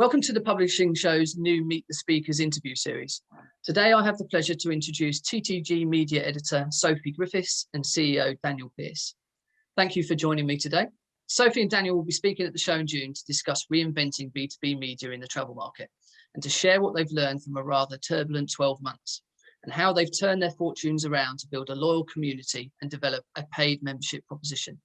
Welcome to the Publishing Show's new Meet the Speakers interview series. Today I have the pleasure to introduce TTG Media Editor Sophie Griffiths and CEO Daniel Pearce. Thank you for joining me today. Sophie and Daniel will be speaking at the show in June to discuss reinventing B2B media in the travel market and to share what they've learned from a rather turbulent 12 months and how they've turned their fortunes around to build a loyal community and develop a paid membership proposition.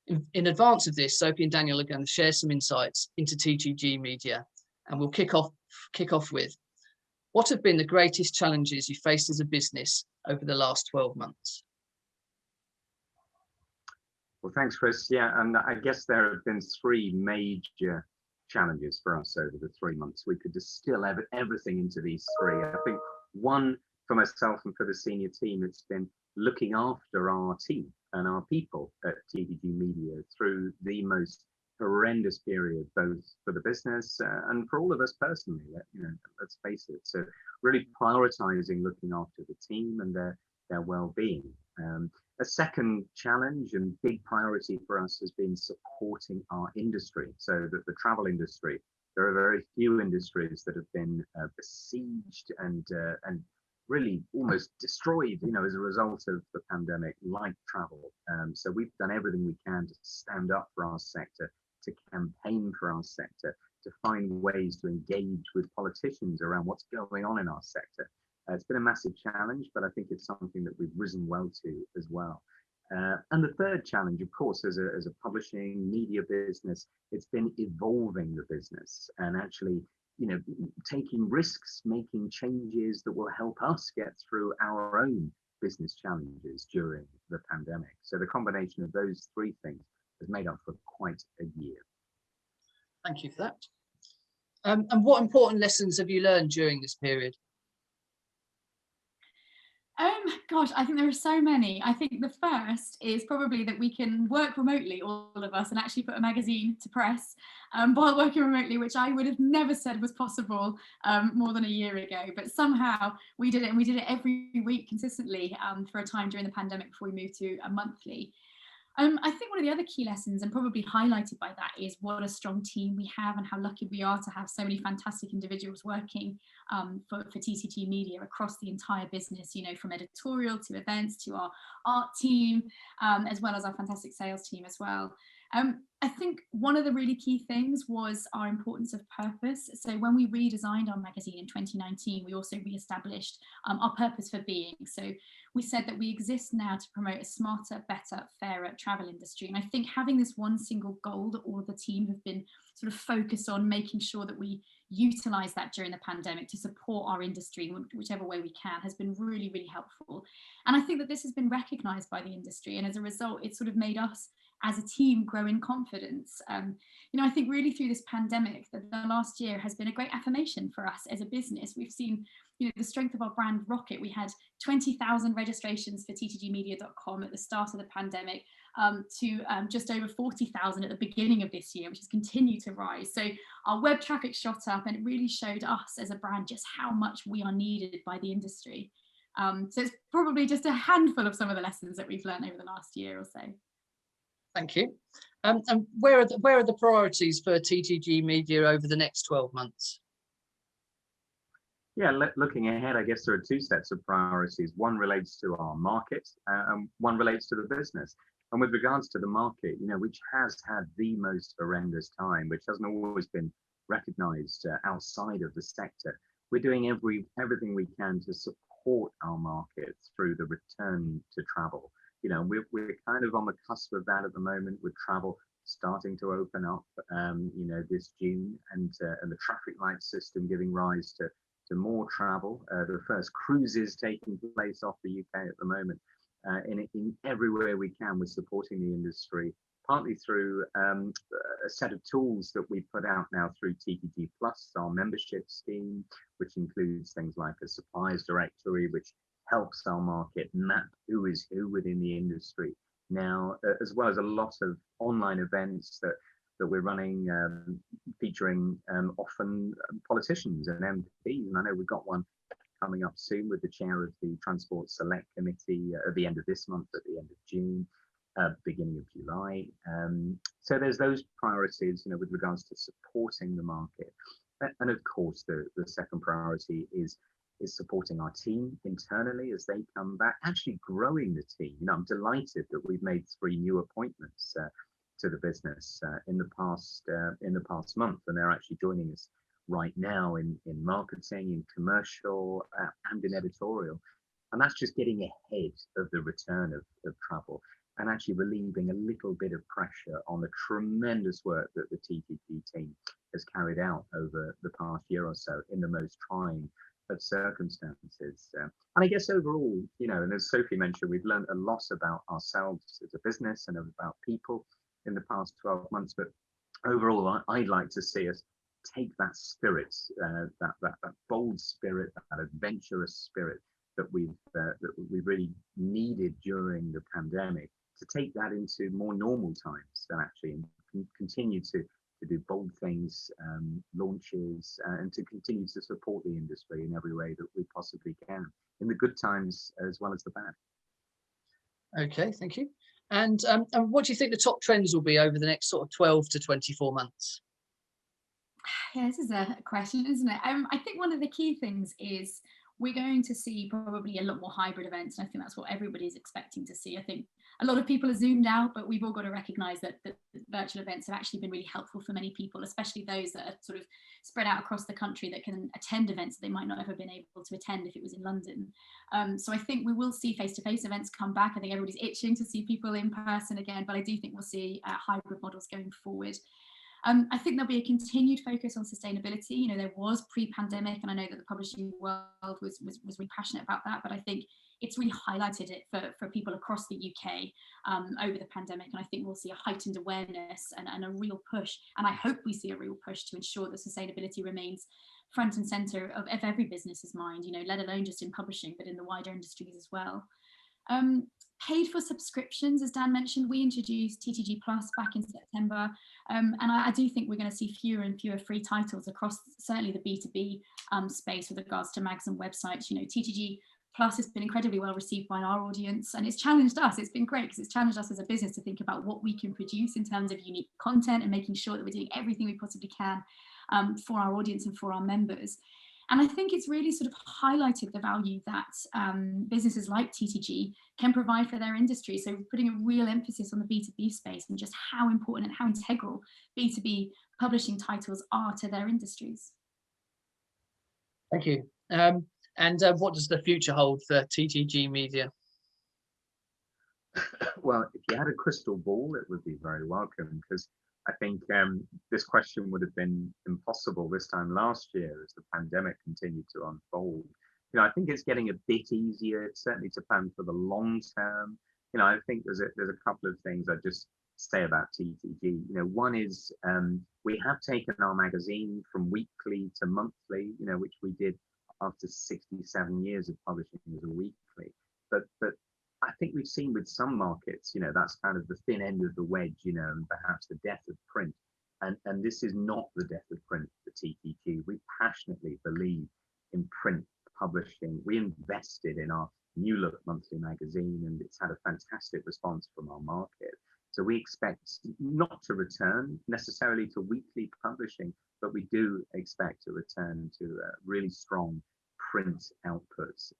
In advance of this, Sophie and Daniel are going to share some insights into TTG Media, and we'll kick off with, what have been the greatest challenges you faced as a business over the last 12 months? Well, thanks, Chris. Yeah, and I guess there have been three major challenges for us over the 3 months. We could distill everything into these three. I think one, for myself and for the senior team, it's been looking after our team and our people at TTG Media through the most horrendous period, both for the business and for all of us personally. Let's face it. So really prioritizing looking after the team and their well-being. A second challenge and big priority for us has been supporting our industry. So that the travel industry, there are very few industries that have been besieged and really almost destroyed, as a result of the pandemic, like travel. So we've done everything we can to stand up for our sector, to campaign for our sector, to find ways to engage with politicians around what's going on in our sector. It's been a massive challenge, but I think it's something that we've risen well to as well. And the third challenge, of course, as a publishing media business, it's been evolving the business and actually, taking risks, making changes that will help us get through our own business challenges during the pandemic. So the combination of those three things has made up for quite a year. Thank you for that. And what important lessons have you learned during this period? Gosh, I think there are so many. I think the first is probably that we can work remotely, all of us, and actually put a magazine to press while working remotely, which I would have never said was possible more than a year ago. But somehow we did it, and we did it every week consistently for a time during the pandemic before we moved to a monthly. I think one of the other key lessons, and probably highlighted by that, is what a strong team we have and how lucky we are to have so many fantastic individuals working for TTG Media across the entire business, from editorial to events to our art team, as well as our fantastic sales team as well. I think one of the really key things was our importance of purpose. So when we redesigned our magazine in 2019, we also re-established our purpose for being. So we said that we exist now to promote a smarter, better, fairer travel industry. And I think having this one single goal that all of the team have been sort of focused on, making sure that we utilize that during the pandemic to support our industry in whichever way we can, has been really, really helpful. And I think that this has been recognized by the industry. And as a result, it's sort of made us as a team grow in confidence. I think really through this pandemic, that the last year has been a great affirmation for us as a business. We've seen the strength of our brand rocket. We had 20,000 registrations for ttgmedia.com at the start of the pandemic to just over 40,000 at the beginning of this year, which has continued to rise. So our web traffic shot up, and it really showed us as a brand just how much we are needed by the industry. So it's probably just a handful of some of the lessons that we've learned over the last year or so. Thank you. And where are the priorities for TTG Media over the next 12 months? Yeah, looking ahead, I guess there are two sets of priorities. One relates to our market, and one relates to the business. And with regards to the market, which has had the most horrendous time, which hasn't always been recognized outside of the sector, we're doing everything we can to support our market through the return to travel. We're kind of on the cusp of that at the moment, with travel starting to open up, this June, and the traffic light system giving rise to more travel. The first cruises taking place off the UK at the moment. In everywhere we can, we're supporting the industry, partly through a set of tools that we put out now through TTG Plus, our membership scheme, which includes things like a suppliers directory, which helps our market map who is who within the industry now, as well as a lot of online events that we're running, featuring often politicians and MPs. And I know we've got one coming up soon with the chair of the Transport Select Committee at the end of this month, at the end of June, beginning of July. So there's those priorities, with regards to supporting the market. And of course, the second priority is supporting our team internally as they come back, actually growing the team. I'm delighted that we've made 3 new appointments to the business in the past month, and they're actually joining us right now in marketing, in commercial, and in editorial. And that's just getting ahead of the return of travel and actually relieving a little bit of pressure on the tremendous work that the TTG team has carried out over the past year or so in the most trying of circumstances. And I guess overall, and as Sophie mentioned, we've learned a lot about ourselves as a business and about people in the past 12 months. But overall, I'd like to see us take that spirit, that bold spirit, that adventurous spirit that we really needed during the pandemic, to take that into more normal times and actually continue to do bold things, launches, and to continue to support the industry in every way that we possibly can, in the good times as well as the bad. Okay, thank you. And what do you think the top trends will be over the next sort of 12 to 24 months? Yeah, this is a question, isn't it? I think one of the key things is we're going to see probably a lot more hybrid events. And I think that's what everybody's expecting to see. I think a lot of people are zoomed out, but we've all got to recognize that virtual events have actually been really helpful for many people, especially those that are sort of spread out across the country that can attend events that they might not have been able to attend if it was in London. So I think we will see face-to-face events come back. I think everybody's itching to see people in person again, but I do think we'll see hybrid models going forward. I think there'll be a continued focus on sustainability. There was pre-pandemic, and I know that the publishing world was really passionate about that, but I think it's really highlighted it for people across the UK over the pandemic. And I think we'll see a heightened awareness and a real push. And I hope we see a real push to ensure that sustainability remains front and center of every business's mind, let alone just in publishing, but in the wider industries as well. Paid for subscriptions, as Dan mentioned, we introduced TTG Plus back in September, and I do think we're going to see fewer and fewer free titles across certainly the B2B space with regards to mags and websites. TTG Plus has been incredibly well received by our audience, and it's challenged us. It's been great because it's challenged us as a business to think about what we can produce in terms of unique content and making sure that we're doing everything we possibly can for our audience and for our members. And I think it's really sort of highlighted the value that businesses like TTG can provide for their industry. So putting a real emphasis on the B2B space and just how important and how integral B2B publishing titles are to their industries. Thank you. And what does the future hold for TTG Media? Well, if you had a crystal ball, it would be very welcome, because I think this question would have been impossible this time last year as the pandemic continued to unfold. I think it's getting a bit easier, certainly to plan for the long term. I think there's a couple of things I'd just say about TTG. One is we have taken our magazine from weekly to monthly, which we did after 67 years of publishing as a weekly. But I think we've seen with some markets, that's kind of the thin end of the wedge, and perhaps the death of print. And this is not the death of print for TTG. We passionately believe in print publishing. We invested in our New Look monthly magazine, and it's had a fantastic response from our market. So we expect not to return necessarily to weekly publishing, but we do expect to return to a really strong print outputs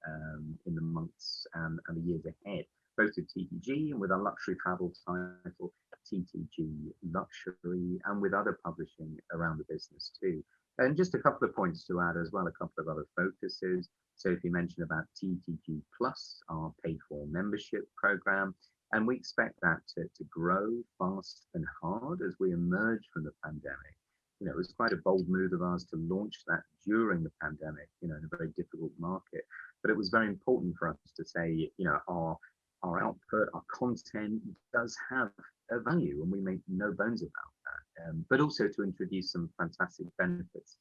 in the months and the years ahead, both with TTG and with our luxury travel title, TTG Luxury, and with other publishing around the business too. And just a couple of points to add as well, a couple of other focuses. Sophie mentioned about TTG Plus, our paid for membership program, and we expect that to grow fast and hard as we emerge from the pandemic. It was quite a bold move of ours to launch that during the pandemic, in a very difficult market. But it was very important for us to say, our output, our content does have a value, and we make no bones about that. But also to introduce some fantastic benefits,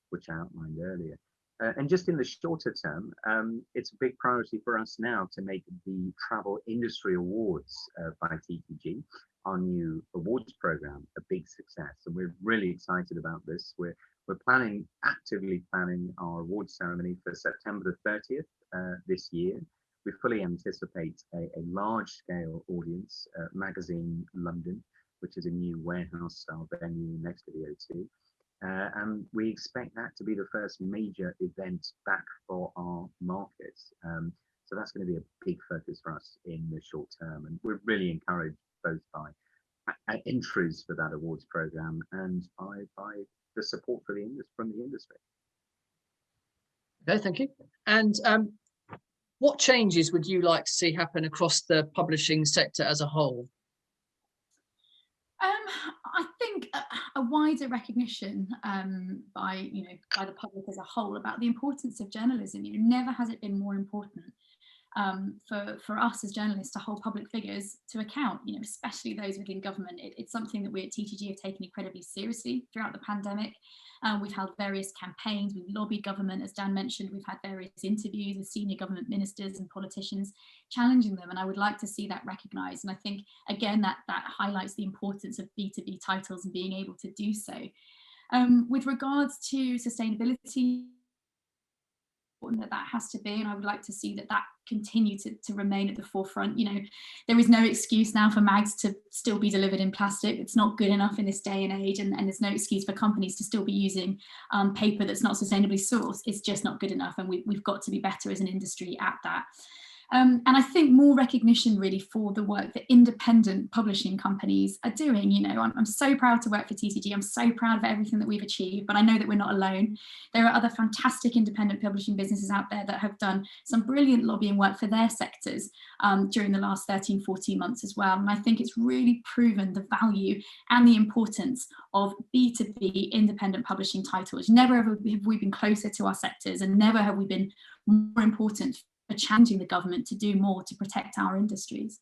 which I outlined earlier. And just in the shorter term, it's a big priority for us now to make the Travel Industry Awards by TTG, our new awards program, a big success. And we're really excited about this. We're actively planning our awards ceremony for September the 30th this year. We fully anticipate a large-scale audience at Magazine London, which is a new warehouse-style venue next to the O2. and we expect that to be the first major event back for our markets. So that's going to be a big focus for us in the short term, and we're really encouraged both by entries for that awards program and by the support for from the industry. Okay, thank you. And what changes would you like to see happen across the publishing sector as a whole? I think a wider recognition by the public as a whole about the importance of journalism. Never has it been more important for us as journalists to hold public figures to account, especially those within government. It's something that we at TTG have taken incredibly seriously throughout the pandemic. We've held various campaigns, we've lobbied government, as Dan mentioned, we've had various interviews with senior government ministers and politicians challenging them, and I would like to see that recognised. And I think, again, that highlights the importance of B2B titles and being able to do so. With regards to sustainability, that has to be, and I would like to see that continue to remain at the forefront. There is no excuse now for mags to still be delivered in plastic. It's not good enough in this day and age, and there's no excuse for companies to still be using paper that's not sustainably sourced. It's just not good enough, and we've got to be better as an industry at that. And I think more recognition really for the work that independent publishing companies are doing. I'm so proud to work for TTG. I'm so proud of everything that we've achieved, but I know that we're not alone. There are other fantastic independent publishing businesses out there that have done some brilliant lobbying work for their sectors during the last 13, 14 months as well. And I think it's really proven the value and the importance of B2B independent publishing titles. Never have we been closer to our sectors, and never have we been more important for challenging the government to do more to protect our industries.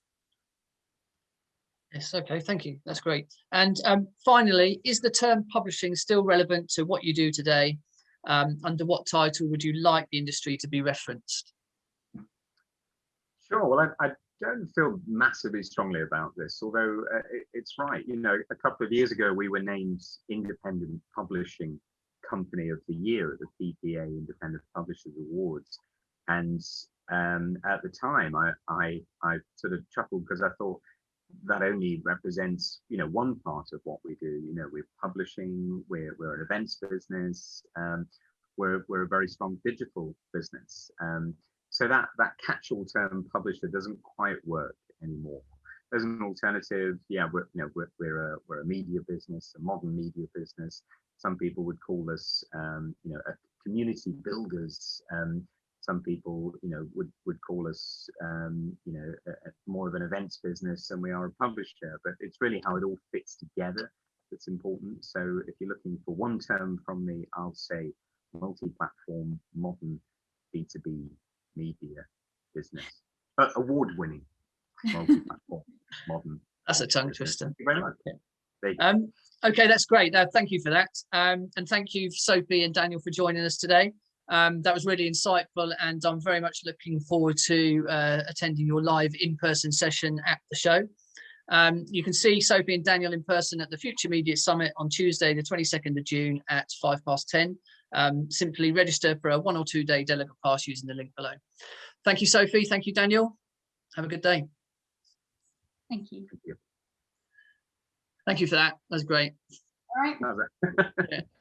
Yes, okay, thank you. That's great. And finally, is the term publishing still relevant to what you do today? Under what title would you like the industry to be referenced? Sure. Well, I don't feel massively strongly about this, although it's right. A couple of years ago, we were named Independent Publishing Company of the Year at the PPA Independent Publishers Awards. And at the time, I sort of chuckled because I thought that only represents, one part of what we do. We're publishing, we're an events business, we're a very strong digital business. So that catch-all term publisher doesn't quite work anymore. As an alternative, yeah, we're a media business, a modern media business. Some people would call us, a community builders. Some people, would call us, more of an events business than we are a publisher. But it's really how it all fits together that's important. So if you're looking for one term from me, I'll say multi-platform, modern B2B media business. Award-winning multi-platform, modern. That's a tongue twister. Thank you very much. Okay, that's great. Thank you for that. And thank you, Sophie and Daniel, for joining us today. That was really insightful, and I'm very much looking forward to attending your live in-person session at the show. You can see Sophie and Daniel in person at the Future Media Summit on Tuesday, the 22nd of June at 10:05. Simply register for a 1 or 2 day delegate pass using the link below. Thank you, Sophie. Thank you, Daniel. Have a good day. Thank you. Thank you. Thank you for that. That's great. All right.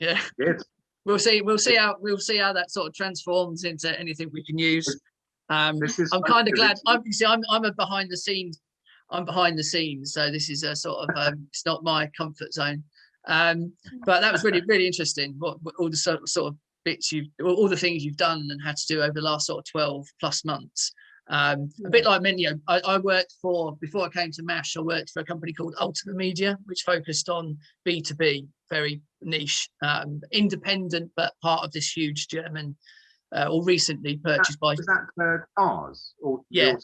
Yeah. Good. We'll see how that sort of transforms into anything we can use. I'm kind of glad. I'm a behind the scenes. I'm behind the scenes, so this is a sort of it's not my comfort zone. But that was really, really interesting. What all the sort of bits all the things you've done and had to do over the last sort of 12 plus months. A bit like many. I worked before I came to MASH. I worked for a company called Ultimate Media, which focused on B2B, very niche, independent, but part of this huge German, or recently purchased by. Was that cars or yeah,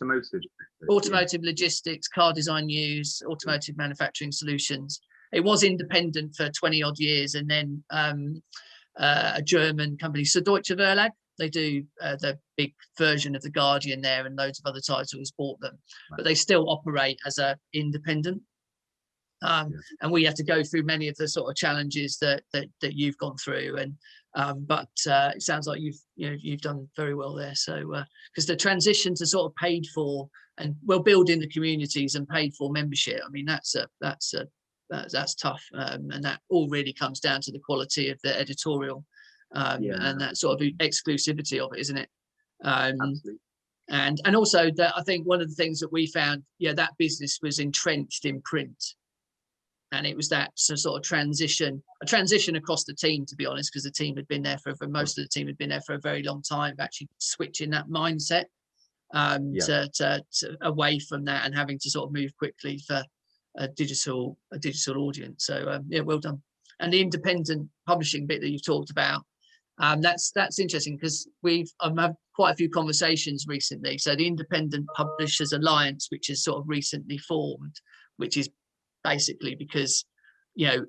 automotive logistics, car design news, automotive manufacturing solutions. It was independent for 20 odd years, and then a German company, so Deutsche Verlag. They do the big version of The Guardian there, and loads of other titles bought them, but they still operate as a independent. And we have to go through many of the sort of challenges that you've gone through, and but it sounds like you've done very well there. So because the transition to sort of paid for and building the communities and paid for membership, I mean that's a that's tough, and that all really comes down to the quality of the editorial, and that sort of exclusivity of it, isn't it? Absolutely. And also that I think one of the things that we found, that business was entrenched in print, and it was that sort of transition across the team, to be honest, because the team had been there for most of the team had been there for a very long time, actually switching that mindset to away from that and having to sort of move quickly for a digital audience. So well done. And the independent publishing bit that you've talked about, that's interesting, because we've had quite a few conversations recently. So the Independent Publishers Alliance, which is sort of recently formed, which is basically because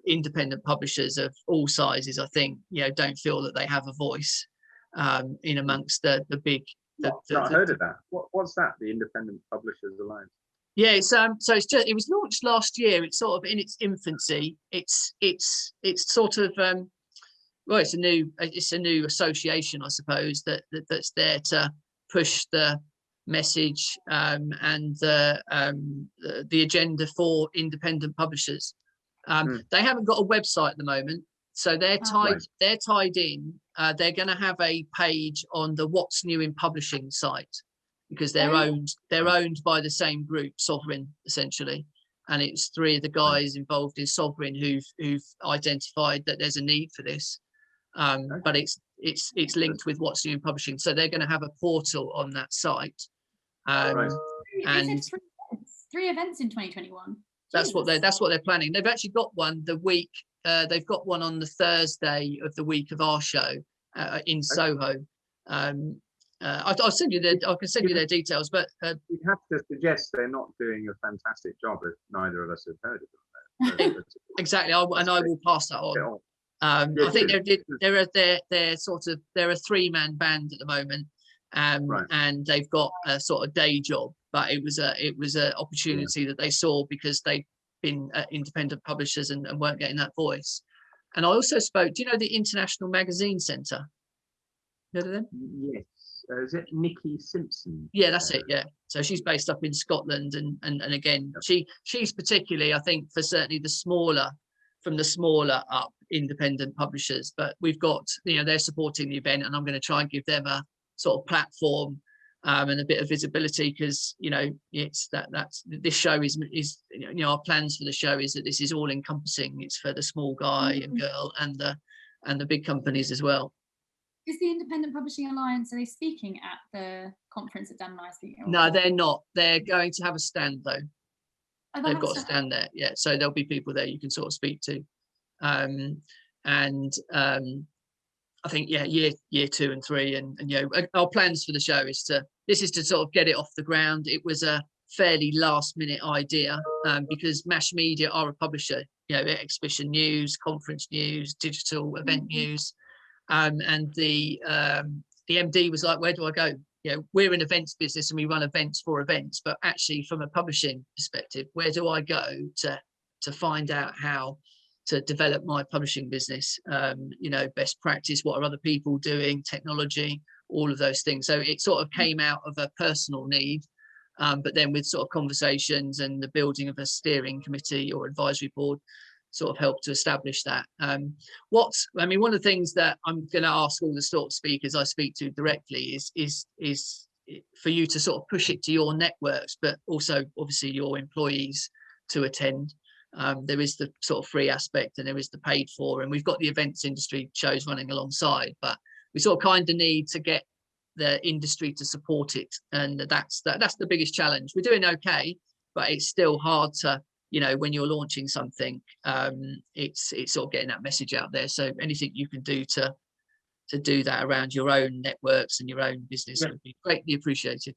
independent publishers of all sizes, I think, don't feel that they have a voice in amongst the big. Not heard of that. What's that? The Independent Publishers Alliance. Yeah, it's it was launched last year. It's sort of in its infancy. It's sort of well, it's a new association, I suppose, that's there to push the message and the agenda for independent publishers. They haven't got a website at the moment, so they're tied in. They're going to have a page on the What's New in Publishing site, because they're owned by the same group, Sovereign, essentially, and it's three of the guys involved in Sovereign who've identified that there's a need for this. But it's linked with What's New in Publishing, so they're going to have a portal on that site. And three events in 2021. That's what they're planning. They've actually got one the week. They've got one on the Thursday of the week of our show in Soho. I'll send you I can send you their details, but you'd have to suggest they're not doing a fantastic job if neither of us have heard of them. Exactly, I will pass that on. I think they're a three-man band at the moment, and they've got a sort of day job, but it was a opportunity that they saw because they've been independent publishers and weren't getting that voice. And I also spoke. Do you know the International Magazine Centre? You heard of them? Yes. Is it Nikki Simpson? Yeah, that's it. Yeah. So she's based up in Scotland, and again, she's particularly, I think, for certainly the smaller up independent publishers. But we've got, they're supporting the event, and I'm going to try and give them a sort of platform and a bit of visibility, because it's that's this show is our plans for the show is that this is all encompassing. It's for the small guy and girl and the big companies as well. Is the Independent Publishing Alliance, are they speaking at the conference that Dan and I are speaking at? No, they're not. They're going to have a stand though. They've got a stand there, yeah. So there'll be people there you can sort of speak to, and I think year 2 and 3, and our plans for the show is to sort of get it off the ground. It was a fairly last minute idea because Mash Media are a publisher, exhibition news, conference news, digital event news. And the MD was like, where do I go? We're an events business and we run events for events, but actually from a publishing perspective, where do I go to find out how to develop my publishing business? Best practice, what are other people doing, technology, all of those things. So it sort of came out of a personal need, but then with sort of conversations and the building of a steering committee or advisory board, sort of helped to establish that. One of the things that I'm going to ask all the sort of speakers I speak to directly is for you to sort of push it to your networks, but also obviously your employees to attend. There is the sort of free aspect and there is the paid for, and we've got the events industry shows running alongside, but we sort of kind of need to get the industry to support it, and that's the biggest challenge. We're doing okay, but it's still hard to, when you're launching something, it's sort of getting that message out there. So anything you can do to do that around your own networks and your own business would be greatly appreciated.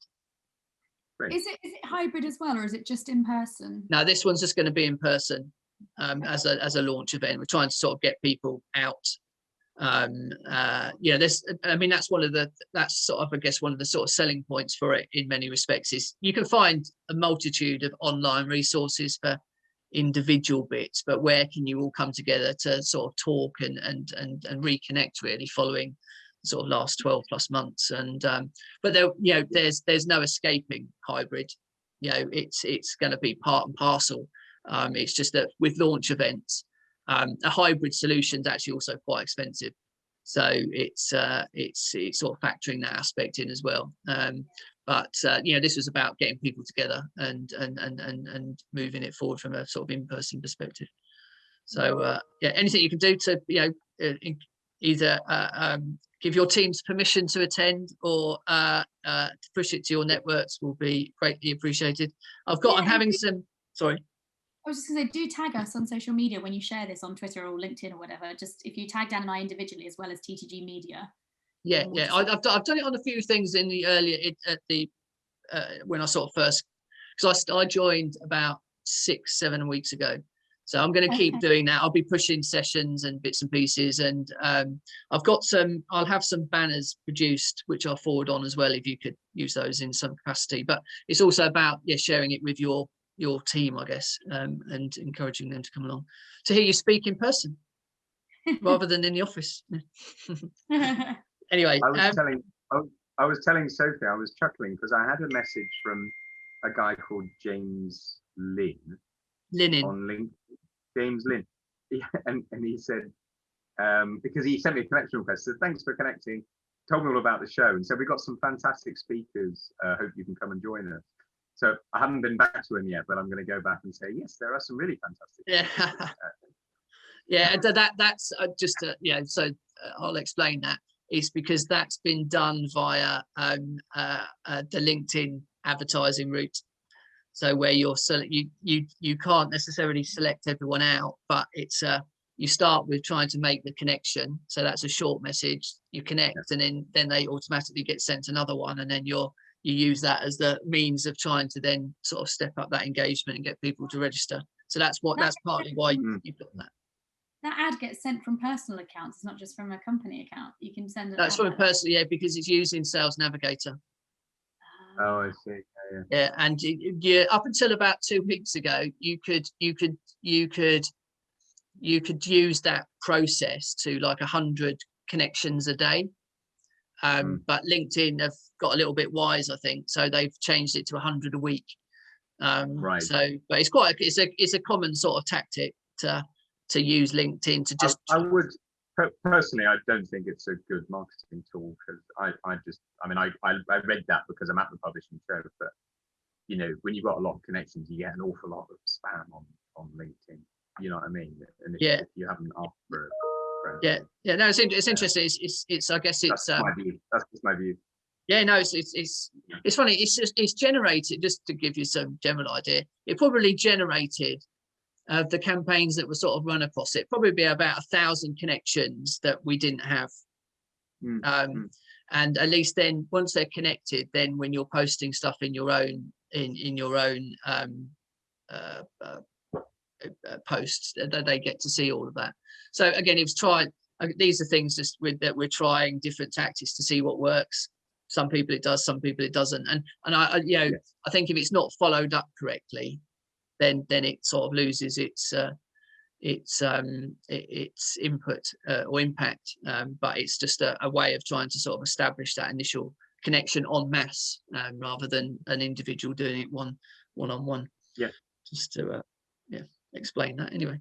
Great. Is it hybrid as well, or is it just in person? No, this one's just going to be in person as a launch event. We're trying to sort of get people out. That's one of the sort of selling points for it in many respects, is you can find a multitude of online resources for individual bits, but where can you all come together to sort of talk and reconnect, really, following sort of last 12 plus months? And but there's no escaping hybrid. It's going to be part and parcel. It's just that with launch events, a hybrid solution is actually also quite expensive. So it's sort of factoring that aspect in as well. But this was about getting people together and moving it forward from a sort of in-person perspective. So anything you can do to either give your teams permission to attend or to push it to your networks will be greatly appreciated. I'm having some. Sorry. I was just going to say, do tag us on social media when you share this on Twitter or LinkedIn or whatever. Just if you tag Dan and I individually as well as TTG Media. Yeah. I've done it on a few things in the earlier when I sort of first, because I joined about 6-7 weeks ago. So I'm going to keep doing that. I'll be pushing sessions and bits and pieces, and I'll have some banners produced which I'll forward on as well if you could use those in some capacity. But it's also about sharing it with your team, I guess, and encouraging them to come along to hear you speak in person rather than in the office. Anyway, I was telling Sophie, I was chuckling because I had a message from a guy called James Lynn on LinkedIn. James Lynn, and he said, because he sent me a connection request, said thanks for connecting, told me all about the show, and said we've got some fantastic speakers. Hope you can come and join us. So I haven't been back to him yet, but I'm going to go back and say yes, there are some really fantastic. That's just So I'll explain that. It's because that's been done via the LinkedIn advertising route. So where you can't necessarily select everyone out, but it's you start with trying to make the connection. So that's a short message. You connect, and then they automatically get sent another one, and then you use that as the means of trying to then sort of step up that engagement and get people to register. So that's partly why you've got that. That ad gets sent from personal accounts. It's not just from a company account. You can send it. That's from a personal, because it's using Sales Navigator. Oh, I see. Yeah, and up until about 2 weeks ago, you could use that process to like 100 connections a day. But LinkedIn have got a little bit wise, I think, so they've changed it to 100 a week. Right. So, but it's a common sort of tactic to use LinkedIn to just. I would personally, I don't think it's a good marketing tool, because I read that because I'm at the publishing show, but when you've got a lot of connections, you get an awful lot of spam on LinkedIn. You know what I mean? And if you haven't asked for it. No, it's interesting. It's I guess it's my view. That's just my view. Yeah, no, it's funny. It's generated, just to give you some general idea. It probably generated of the campaigns that were sort of run across it, probably be about 1,000 connections that we didn't have. And at least then, once they're connected, then when you're posting stuff in your own posts, they get to see all of that. So again, it was these are things that we're trying different tactics to see what works. Some people it does, some people it doesn't. And I think if it's not followed up correctly, then it sort of loses its input or impact. But it's just a way of trying to sort of establish that initial connection en masse, rather than an individual doing it one-on-one. Yeah. Just to explain that anyway.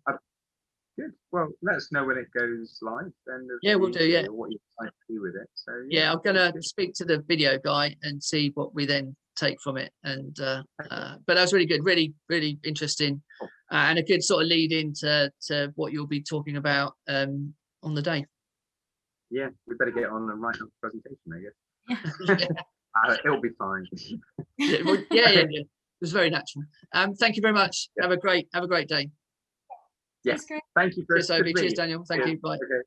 Good. Well, let us know when it goes live. Then we'll do. Yeah. What you like to do with it. So I'm gonna speak to the video guy and see what we then take from it. And but that was really good, really, really interesting, and a good sort of lead into what you'll be talking about on the day. Yeah, we better get on and write up the presentation, I guess. It'll be fine. It was very natural. Thank you very much. Have a great day. Yes. Thank you, Chris. Cheers, Daniel. Thank you. Bye. Okay.